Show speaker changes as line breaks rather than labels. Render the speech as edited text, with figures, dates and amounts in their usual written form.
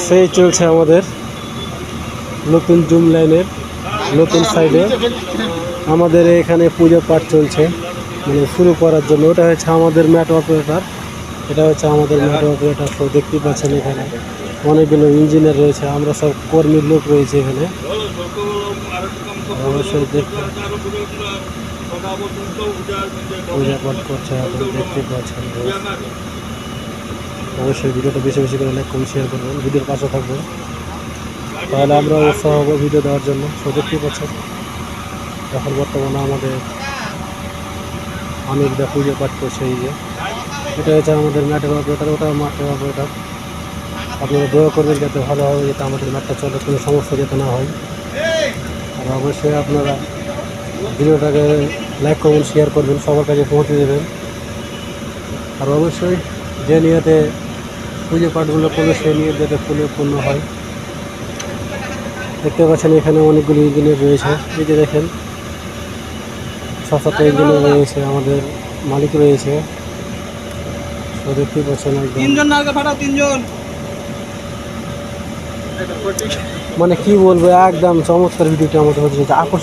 সেই চলছে আমাদের নতুন জুম লাইনের নতুন সাইডে আমাদের এখানে পুজো পাঠ চলছে, মানে শুরু করার জন্য। ওটা হচ্ছে আমাদের ম্যাট অপারেটর, এটা হচ্ছে আমাদের ম্যাট অপারেটর। তো দেখতেই পাচ্ছেন এখানে অনেকগুলো ইঞ্জিনিয়ার রয়েছে, আমরা সব কর্মীর লোক রয়েছে এখানে। অবশ্যই পূজা পাঠ করছে এখন, দেখতেই পাচ্ছেন। অবশ্যই ভিডিওটা বেশি বেশি করে লাইক কমেন্ট শেয়ার করবেন, ভিডিওর পাশে থাকবেন, তাহলে আমরা উৎসাহ হবো ভিডিও দেওয়ার জন্য। তো দেখতেই পাচ্ছেন এখন বর্তমানে আমাদের অনেকটা পুজো পাঠ করছে। এই যে এটা হচ্ছে আমাদের ম্যাটের অপারেটর, ওটা মাঠের অপারেটর। আপনারা দোয়া করবেন যাতে ভালোভাবে যাতে আমাদের ম্যাটটা চলে, কোনো সমস্যা যাতে না হয়। আর অবশ্যই আপনারা ভিডিওটাকে লাইক কমেন্ট শেয়ার করবেন, সবার কাছে পৌঁছে দেবেন। আর অবশ্যই যে নিয়তে পুজো পাঠগুলো করলে সেই নিয়ত যাতে পূর্ণ হয়। দেখতে পাচ্ছেন এখানে অনেকগুলি ইঞ্জিনিয়ার রয়েছে। এই যে দেখেন 6-7টা ইঞ্জিনিয়ার রয়েছে, আমাদের মালিক রয়েছে। তো দেখতেই পাচ্ছেন একদম মানে কি বলবো, একদম চমৎকার ভিডিওটা আমাদের হচ্ছে আকর্ষণ।